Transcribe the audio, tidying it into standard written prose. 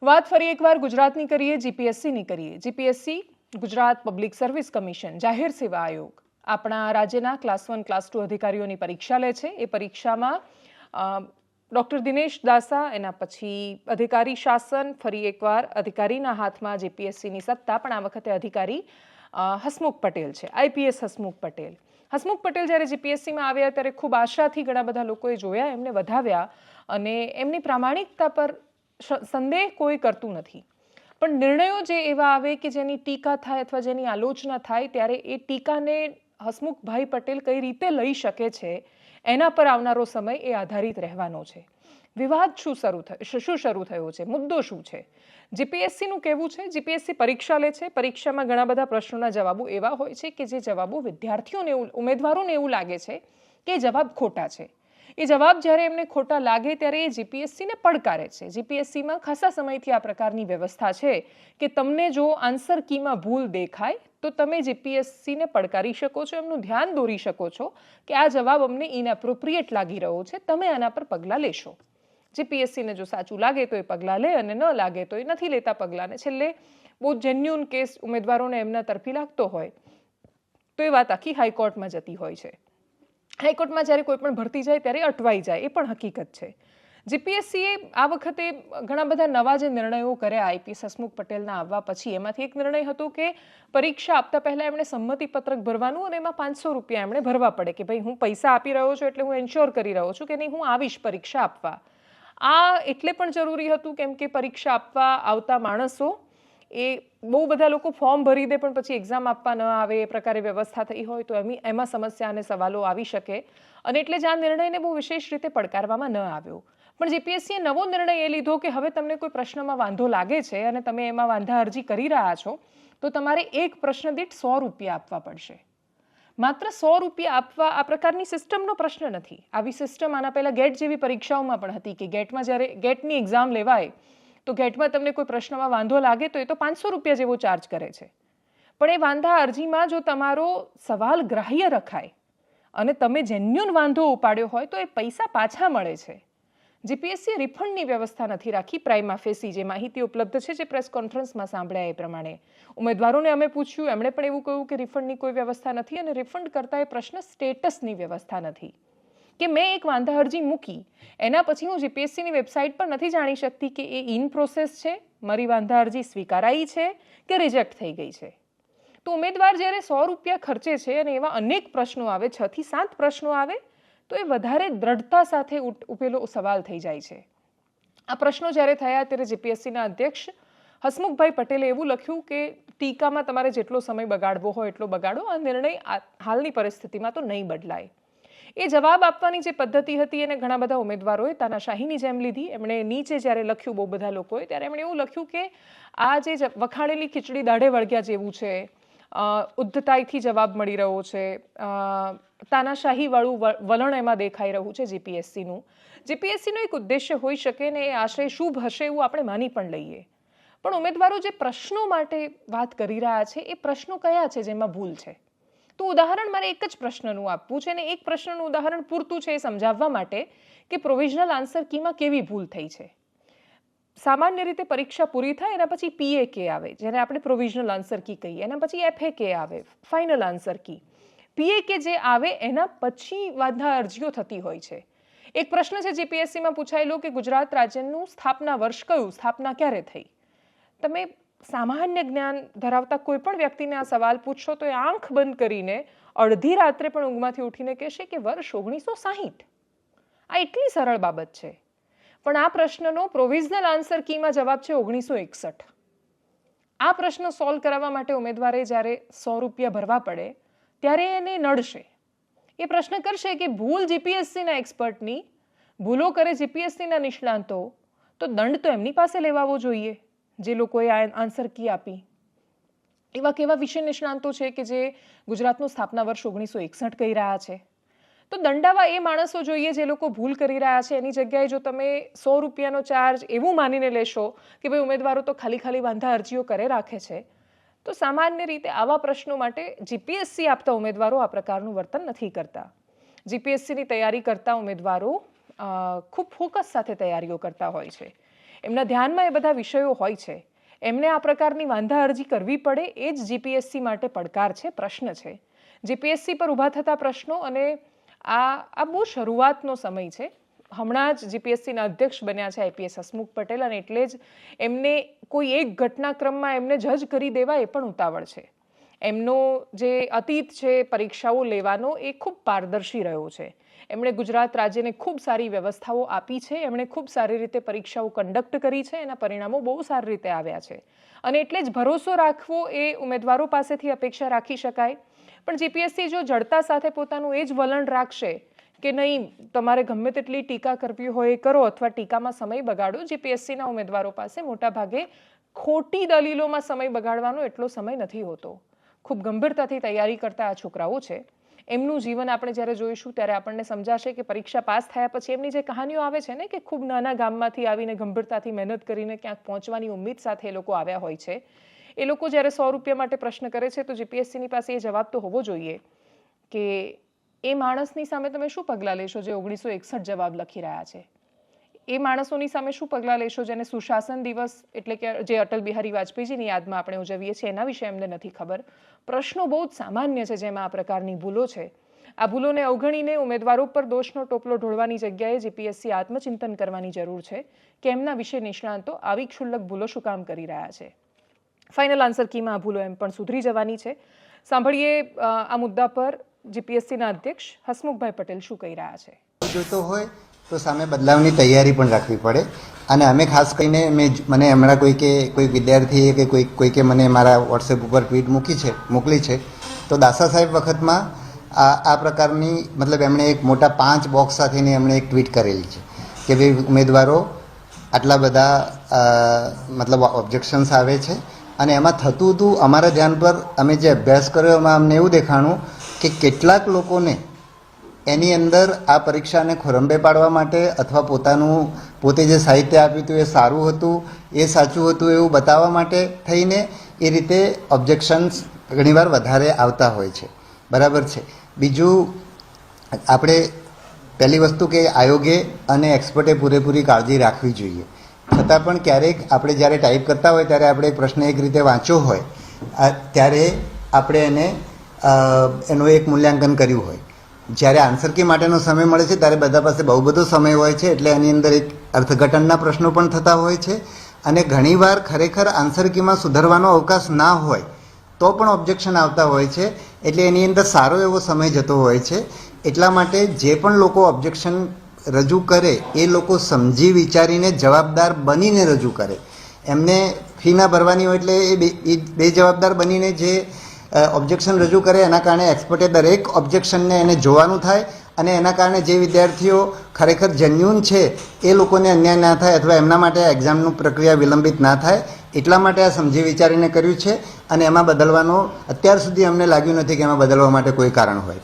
વાત ફરી એકવાર ગુજરાતની કરીએ, જીપીએસસીની કરીએ. GPSC Gujarat public service commission જાહેર સેવા આયોગ આપણા રાજ્યના ક્લાસ 1 ક્લાસ 2 અધિકારીઓની પરીક્ષા લે છે. એ પરીક્ષામાં ડૉક્ટર દિનેશ દાસા, એના પછી અધિકારી શાસન, ફરી એકવાર અધિકારીના હાથમાં જીપીએસસીની સત્તા, પણ આ વખતે અધિકારી હસમુખ પટેલ છે, આઈપીએસ હસમુખ પટેલ. હસમુખ પટેલ જ્યારે જીપીએસસીમાં આવ્યા ત્યારે ખૂબ આશાથી ઘણા બધા લોકોએ જોયા, એમને વધાવ્યા અને એમની પ્રામાણિકતા પર સંદેહ કોઈ કરતું નથી. પણ નિર્ણયો જે એવા આવે કે જેની ટીકા થાય અથવા જેની આલોચના થાય, ત્યારે એ ટીકાને હસમુખભાઈ પટેલ કઈ રીતે લઈ શકે છે એના પર આવનારો સમય એ આધારિત રહેવાનો છે. વિવાદ શું શરૂ થયો છે, મુદ્દો શું છે? જીપીએસસીનું કહેવું છે, જીપીએસસી પરીક્ષા લે છે, પરીક્ષામાં ઘણા બધા પ્રશ્નોના જવાબો એવા હોય છે કે જે જવાબો વિદ્યાર્થીઓને ઉમેદવારોને એવું લાગે છે કે જવાબ ખોટા છે. એ જવાબ જ્યારે એમને ખોટા લાગે ત્યારે એ જીપીએસસીને પડકારે છે. જીપીએસસીમાં ખાસા સમયથી આ પ્રકારની વ્યવસ્થા છે કે તમને જો આન્સર કીમાં ભૂલ દેખાય તો તમે જીપીએસસીને પડકારી શકો છો, એમનું ધ્યાન દોરી શકો છો કે આ જવાબ અમને ઇનએપ્રોપ્રિએટ લાગી રહ્યો છે, તમે આના પર પગલાં લેશો. જીપીએસસીને જો સાચું લાગે તો એ પગલાં લે અને ન લાગે તો એ નથી લેતા પગલાંને. છેલ્લે બહુ જેન્યુન કેસ ઉમેદવારોને એમના તરફી લાગતો હોય તો એ વાત આખી હાઈકોર્ટમાં જતી હોય છે. હાઈકોર્ટમાં જ્યારે કોઈ પણ ભરતી જાય ત્યારે અટવાઈ જાય, એ પણ હકીકત છે. જીપીએસસીએ આ વખતે ઘણા બધા નવા જે નિર્ણયો કર્યા આઈપીએસ હસમુખ પટેલના આવવા પછી, એમાંથી એક નિર્ણય હતો કે પરીક્ષા આપતા પહેલાં એમણે સંમતિપત્રક ભરવાનું અને એમાં 500 રૂપિયા એમણે ભરવા પડે કે ભાઈ હું પૈસા આપી રહ્યો છું એટલે હું એન્શ્યોર કરી રહ્યો છું કે નહીં, હું આવીશ પરીક્ષા આપવા. આ એટલે પણ જરૂરી હતું કેમ કે પરીક્ષા આપવા આવતા માણસો એ બહુ બધા લોકો ફોર્મ ભરી દે પણ પછી એક્ઝામ આપવા ન આવે, એ પ્રકારે વ્યવસ્થા થઈ હોય તો એમાં સમસ્યા અને સવાલો આવી શકે. અને એટલે જ આ નિર્ણયને બહુ વિશેષ રીતે પડકારવામાં ન આવ્યો. પણ જીપીએસસીએ નવો નિર્ણય એ લીધો કે હવે તમને કોઈ પ્રશ્નમાં વાંધો લાગે છે અને તમે એમાં વાંધા અરજી કરી રહ્યા છો તો તમારે એક પ્રશ્ન દીઠ 100 રૂપિયા આપવા પડશે. માત્ર 100 રૂપિયા આપવા આ પ્રકારની સિસ્ટમનો પ્રશ્ન નથી. આવી સિસ્ટમ આના પહેલાં ગેટ જેવી પરીક્ષાઓમાં પણ હતી કે ગેટમાં જ્યારે ગેટની એક્ઝામ લેવાય તો ગેટમાં તમને કોઈ પ્રશ્નમાં વાંધો લાગે તો એ તો 500 રૂપિયા જેવો ચાર્જ કરે છે. પણ એ વાંધા અરજીમાં જો તમારો સવાલ ગ્રાહ્ય રખાય અને તમે જેન્યુન વાંધો ઉપાડ્યો હોય તો એ પૈસા પાછા મળે છે. જીપીએસસીએ રિફંડની વ્યવસ્થા નથી રાખી. પ્રાઇમા ફેસી જે માહિતી ઉપલબ્ધ છે, જે પ્રેસ કોન્ફરન્સમાં સાંભળ્યા એ પ્રમાણે ઉમેદવારોને અમે પૂછ્યું, એમણે પણ એવું કહ્યું કે રિફંડની કોઈ વ્યવસ્થા નથી અને રિફંડ કરતા એ પ્રશ્ન સ્ટેટસની વ્યવસ્થા નથી કે મેં એક વાંધા અરજી મૂકી એના પછી હું જીપીએસસીની વેબસાઇટ પર નથી જાણી શકતી કે એ ઇન પ્રોસેસ છે, મારી વાંધા અરજી સ્વીકારાઈ છે કે રિજેક્ટ થઈ ગઈ છે. તો ઉમેદવાર જ્યારે 100 રૂપિયા ખર્ચે છે અને એવા અનેક પ્રશ્નો આવે, 6 થી 7 પ્રશ્નો આવે, તો એ વધારે દ્રઢતા સાથે ઉકેલો સવાલ થઈ જાય છે. આ પ્રશ્નો જ્યારે થયા ત્યારે જીપીએસસીના અધ્યક્ષ હસમુખભાઈ પટેલે એવું લખ્યું કે ટીકામાં તમારે જેટલો સમય બગાડવો હોય એટલો બગાડો, આ નિર્ણય હાલની પરિસ્થિતિમાં તો નહીં બદલાય. એ જવાબ આપવાની જે પદ્ધતિ હતી એને ઘણા બધા ઉમેદવારોએ તાનાશાહીની જેમ લીધી. એમણે નીચે જ્યારે લખ્યું બહુ બધા લોકોએ, ત્યારે એમણે એવું લખ્યું કે આ જે વખાણેલી ખીચડી દાઢે વળગ્યા જેવું છે, ઉદ્ધતાઈથી જવાબ મળી રહ્યો છે, તાનાશાહીવાળું વલણ એમાં દેખાઈ રહ્યું છે જીપીએસસીનું. જીપીએસસીનો એક ઉદ્દેશ્ય હોઈ શકે ને એ આશય શુભ હશે એવું આપણે માની પણ લઈએ. પણ ઉમેદવારો જે પ્રશ્નો માટે વાત કરી રહ્યા છે એ પ્રશ્નો કયા છે જેમાં ભૂલ છે? તો ઉદાહરણ મારે એક જ પ્રશ્નનું આપવું છે અને એક પ્રશ્નનું ઉદાહરણ પૂરતું છે એ સમજાવવા માટે કે પ્રોવિઝનલ આન્સર કીમાં કેવી ભૂલ થઈ છે. સામાન્ય રીતે પરીક્ષા પૂરી થાય એના પછી PAK આવે, જેને આપણે પ્રોવિઝનલ આન્સર કી કહીએ, એના પછી FAK આવે, ફાઇનલ આન્સર કી. PAK જે આવે એના પછી વાંધા અરજીઓ થતી હોય છે. એક પ્રશ્ન છે જીપીએસસીમાં પૂછાયેલો કે ગુજરાત રાજ્યનું સ્થાપના વર્ષ કયું, સ્થાપના ક્યારે થઈ? તમે સામાન્ય જ્ઞાન ધરાવતા કોઈ પણ વ્યક્તિને આ સવાલ પૂછશો તો એ આંખ બંધ કરીને અડધી રાત્રે પણ ઊંઘમાંથી ઉઠીને કહેશે કે વર્ષ 1960. આ એટલી સરળ બાબત છે. પણ આ પ્રશ્નનો પ્રોવિઝનલ આન્સર કીમાં જવાબ છે 1961. આ પ્રશ્ન સોલ્વ કરવા માટે ઉમેદવારે જ્યારે 100 રૂપિયા ભરવા પડે ત્યારે એને નડશે. એ પ્રશ્ન કરશે કે ભૂલ જીપીએસસીના એક્સપર્ટની, ભૂલો કરે જીપીએસસીના નિષ્ણાંતો, તો દંડ તો એમની પાસે લેવાવો જોઈએ જે લોકોએ આ આન્સર કી આપી. એવા કેવા વિષય નિષ્ણાંતો છે કે જે ગુજરાતનું સ્થાપના વર્ષ 1961 કહી રહ્યા છે? તો દંડાવા એ માણસો જોઈએ જે લોકો ભૂલ કરી રહ્યા છે. એની જગ્યાએ જો તમે 100 રૂપિયાનો ચાર્જ એવું માનીને લેશો કે ભાઈ ઉમેદવારો તો ખાલી વાંધા અરજીઓ કરે રાખે છે, તો સામાન્ય રીતે આવા પ્રશ્નો માટે જીપીએસસી આપતા ઉમેદવારો આ પ્રકારનું વર્તન નથી કરતા. જીપીએસસીની તૈયારી કરતા ઉમેદવારો ખૂબ ફોકસ સાથે તૈયારીઓ કરતા હોય છે. એમના ધ્યાનમાં એ બધા વિષયો હોય છે, એમને આ પ્રકારની વાંધા અરજી કરવી પડે એ જ જીપીએસસી માટે પડકાર છે, પ્રશ્ન છે. જીપીએસસી પર ઊભા થતા પ્રશ્નો અને આ બહુ શરૂઆતનો સમય છે. હમણાં જ જીપીએસસીના અધ્યક્ષ બન્યા છે આઈપીએસ હસમુખ પટેલ, અને એટલે જ એમને કોઈ એક ઘટનાક્રમમાં એમને જજ કરી દેવા એ પણ ઉતાવળ છે. એમનો જે અતીત છે પરીક્ષાઓ લેવાનો એ ખૂબ પારદર્શી રહ્યો છે. એમણે ગુજરાત રાજ્યને ખૂબ સારી વ્યવસ્થાઓ આપી છે, એમણે ખૂબ સારી રીતે પરીક્ષાઓ કન્ડક્ટ કરી છે, એના પરિણામો બહુ સારી રીતે આવ્યા છે. અને એટલે જ ભરોસો રાખવો એ ઉમેદવારો પાસેથી અપેક્ષા રાખી શકાય. પણ જીપીએસસી જો જડતા સાથે પોતાનું એ જ વલણ રાખશે કે નહીં, તમારે ગમે તેટલી ટીકા કરવી હોય એ કરો અથવા ટીકામાં સમય બગાડો, જીપીએસસીના ઉમેદવારો પાસે મોટાભાગે ખોટી દલીલોમાં સમય બગાડવાનો એટલો સમય નથી હોતો. ખૂબ ગંભીરતાથી તૈયારી કરતા આ છોકરાઓ છે. એમનું જીવન આપણે જ્યારે જોઈશું ત્યારે આપણને સમજાશે કે પરીક્ષા પાસ થયા પછી એમની જે કહાનીઓ આવે છે ને, કે ખૂબ નાના ગામમાંથી આવીને ગંભીરતાથી મહેનત કરીને ક્યાંક પહોંચવાની ઉમ્મીદ સાથે એ લોકો આવ્યા હોય છે. એ લોકો જ્યારે 100 રૂપિયા માટે પ્રશ્ન કરે છે તો જીપીએસસીની પાસે એ જવાબ તો હોવો જોઈએ કે એ માણસની સામે તમે શું પગલાં લેશો જે 1961 જવાબ લખી રહ્યા છે? એ માણસોની સામે શું પગલાં લેશો જેને સુશાસન દિવસ એટલે કે જે અટલ બિહારી વાજપેયીજીની યાદમાં આપણે ઉજવીએ છીએ એના વિશે એમને નથી ખબર? પ્રશ્નો બહુ જ સામાન્ય છે જેમાં આ પ્રકારની ભૂલો છે. આ ભૂલોને અવગણીને ઉમેદવારો પર દોષનો ટોપલો ઢોળવાની જગ્યાએ જીપીએસસી આત્મચિંતન કરવાની જરૂર છે કે એમના વિશે નિષ્ણાંતો આવી ક્ષુલ્લક ભૂલો શું કામ કરી રહ્યા છે. ફાઇનલ આન્સર કીમાં આ ભૂલો એમ પણ સુધરી જવાની છે. સાંભળીએ આ મુદ્દા પર જીપીએસસીના અધ્યક્ષ હસમુખભાઈ પટેલ શું કહી રહ્યા છે. જોતો હોય તો સામે બદલાવની તૈયારી પણ રાખવી પડે. અને અમે ખાસ કરીને મને હમણાં કોઈ વિદ્યાર્થીએ કે કોઈકે મને મારા વોટ્સએપ ઉપર ટ્વીટ મોકલી છે તો દાસા સાહેબ વખતમાં આ પ્રકારની મતલબ એમણે એક મોટા 5 બોક્સ સાથેની એમણે એક ટ્વીટ કરેલી છે કે ભાઈ ઉમેદવારો આટલા બધા મતલબ ઓબ્જેક્શન્સ આવે છે અને એમાં થતું હતું અમારા ધ્યાન પર અમે જે અભ્યાસ કર્યો એમાં અમને એવું દેખાણું કે કેટલાક લોકોને એની અંદર આ પરીક્ષાને ખોરંબે પાડવા માટે અથવા પોતે જે સાહિત્ય આપ્યું હતું એ સારું હતું, એ સાચું હતું એવું બતાવવા માટે થઈને એ રીતે ઓબ્જેક્શન્સ ઘણીવાર વધારે આવતા હોય છે. બરાબર છે. બીજું, આપણે પહેલી વસ્તુ કે આયોગે અને એક્સપર્ટે પૂરેપૂરી કાળજી રાખવી જોઈએ. છતાં પણ ક્યારેક આપણે જ્યારે ટાઈપ કરતા હોય ત્યારે આપણે પ્રશ્ન એક રીતે વાંચ્યો હોય ત્યારે આપણે એનું એક મૂલ્યાંકન કર્યું હોય. જ્યારે આન્સર કી માટેનો સમય મળે છે ત્યારે બધા પાસે બહુ બધો સમય હોય છે, એટલે એની અંદર એક અર્થઘટનના પ્રશ્નો પણ થતા હોય છે અને ઘણીવાર ખરેખર આન્સર કીમાં સુધારવાનો અવકાશ ના હોય તો પણ ઓબ્જેક્શન આવતા હોય છે. એટલે એની અંદર સારો એવો સમય જતો હોય છે. એટલા માટે જે પણ લોકો ઓબ્જેક્શન રજૂ કરે એ લોકો સમજી વિચારીને જવાબદાર બનીને રજૂ કરે. એમને ફી ના ભરવાની હોય એટલે એ બે જવાબદાર બનીને જે ઓબ્જેક્શન રજૂ કરે એના કારણે એક્સપર્ટે દરેક ઓબ્જેક્શનને એને જોવાનું થાય અને એના કારણે જે વિદ્યાર્થીઓ ખરેખર જેન્યુન છે એ લોકોને અન્યાય ના થાય અથવા એમના માટે એક્ઝામનું પ્રક્રિયા વિલંબિત ના થાય એટલા માટે આ સમજી વિચારીને કર્યું છે. અને એમાં બદલવાનો અત્યાર સુધી અમને લાગ્યું નથી કે એમાં બદલવા માટે કોઈ કારણ હોય.